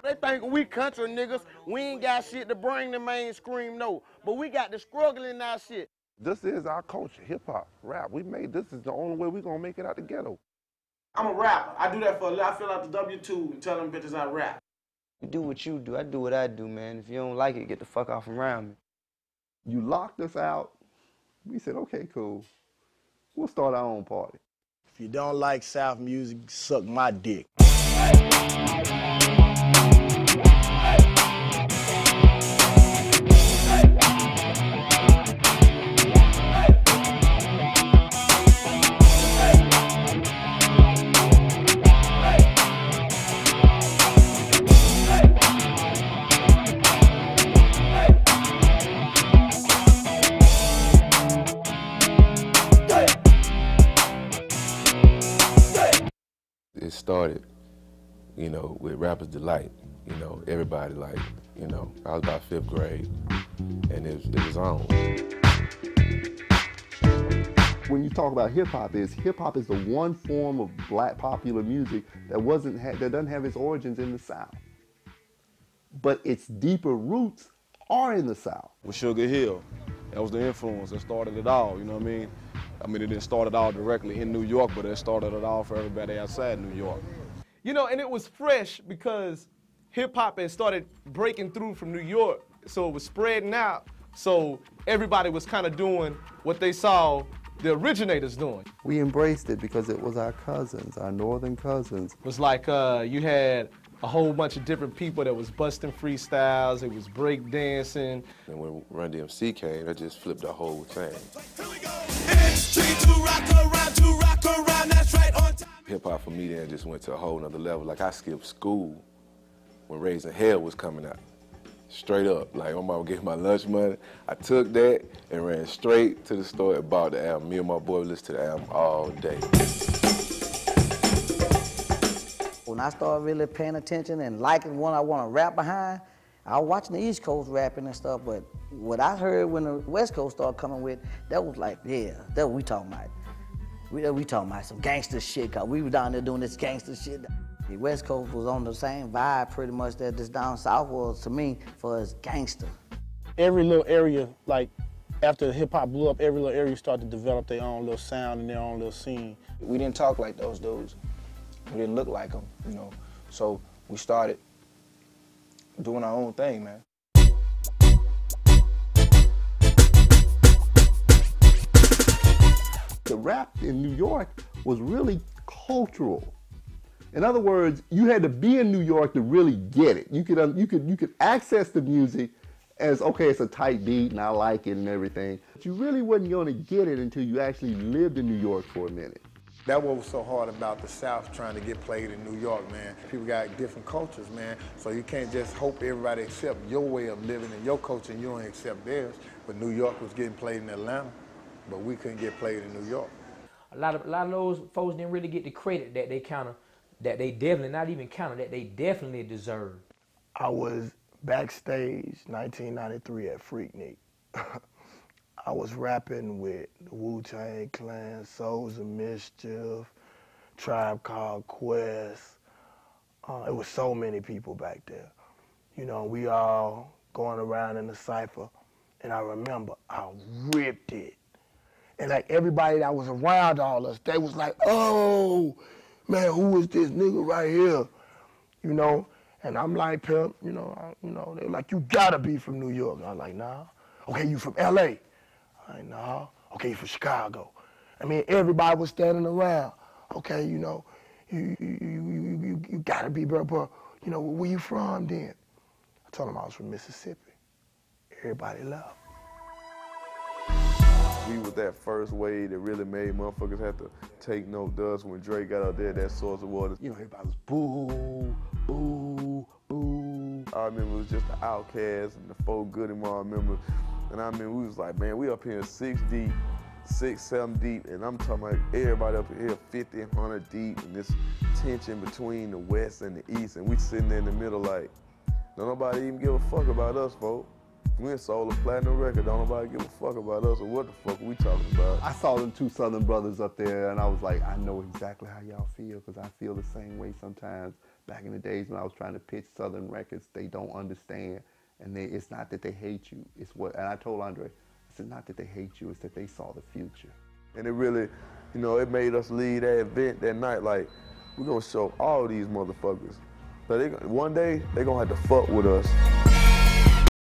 They think we country niggas, we ain't got shit to bring the mainstream, no. But we got the struggle in our shit. This is our culture, hip-hop, rap. This is the only way we're gonna make it out the ghetto. I'm a rapper. I do that for a living. I fill out the W-2 and tell them bitches I rap. You do what you do, I do what I do, man. If you don't like it, get the fuck off around me. You locked us out. We said, okay, cool. We'll start our own party. If you don't like South music, suck my dick. It started, you know, with Rapper's Delight. You know, everybody like, you know, I was about 5th grade, and it was on. When you talk about hip-hop is the one form of black popular music that doesn't have its origins in the South. But its deeper roots are in the South. With Sugar Hill, that was the influence that started it all, you know what I mean? I mean, it didn't start it all directly in New York, but it started it all for everybody outside New York. You know, and it was fresh because hip-hop had started breaking through from New York, so it was spreading out, so everybody was kind of doing what they saw the originators doing. We embraced it because it was our cousins, our northern cousins. It was like you had a whole bunch of different people that was busting freestyles, it was break dancing. And when Run DMC came, that just flipped the whole thing. Hip-hop for me then just went to a whole nother level. Like I skipped school when Raising Hell was coming out. Straight up, like my mama gave my lunch money. I took that and ran straight to the store and bought the album. Me and my boy listened to the album all day. When I started really paying attention and liking what I want to rap behind, I was watching the East Coast rapping and stuff, but what I heard when the West Coast started coming with, that was like, yeah, that's what we talking about. We talking about some gangster shit, cause we were down there doing this gangster shit. The West Coast was on the same vibe pretty much that this down South was to me for us gangster. Every little area, like after hip hop blew up, every little area started to develop their own little sound and their own little scene. We didn't talk like those dudes. We didn't look like them, you know. So we started doing our own thing, man. The rap in New York was really cultural. In other words, you had to be in New York to really get it. You could access the music as, okay, it's a tight beat and I like it and everything. But you really wasn't going to get it until you actually lived in New York for a minute. That's what was so hard about the South trying to get played in New York, man. People got different cultures, man. So you can't just hope everybody accept your way of living and your culture and you don't accept theirs. But New York was getting played in Atlanta, but we couldn't get played in New York. A lot of those folks didn't really get the credit that they definitely, not even counted, that they definitely deserve. I was backstage 1993 at Freaknik. I was rapping with the Wu-Tang Clan, Souls of Mischief, Tribe Called Quest. It was so many people back there. You know, we all going around in the cypher, and I remember I ripped it. And like everybody that was around all us, they was like, oh, man, who is this nigga right here? You know, and I'm like, pimp, you know, they were like, you gotta be from New York. And I'm like, nah. Okay, you from LA? I'm like, nah. Okay, you from Chicago? I mean, everybody was standing around. Okay, you know, you gotta be, bro, you know, where you from then? I told them I was from Mississippi. Everybody left. We was that first wave that really made motherfuckers have to take no dust when Drake got out there, that source of water. You know, everybody was boo, boo, boo. I remember it was just the Outkast and the Four Goody Mob, I remember. And I mean, we was like, man, we up here 6 deep, 6, 7 deep, and I'm talking about everybody up here 50, 100 deep, and this tension between the West and the East, and we sitting there in the middle like, don't nobody even give a fuck about us, folks. We ain't sold a platinum record. Don't nobody give a fuck about us or what the fuck we talking about. I saw them two Southern brothers up there, and I was like, I know exactly how y'all feel, because I feel the same way sometimes. Back in the days when I was trying to pitch Southern records, they don't understand, and it's not that they hate you. It's what, and I told Andre, it's not that they hate you, it's that they saw the future. And it really, you know, it made us lead that event that night like, we're gonna show all these motherfuckers. So one day, they gonna have to fuck with us.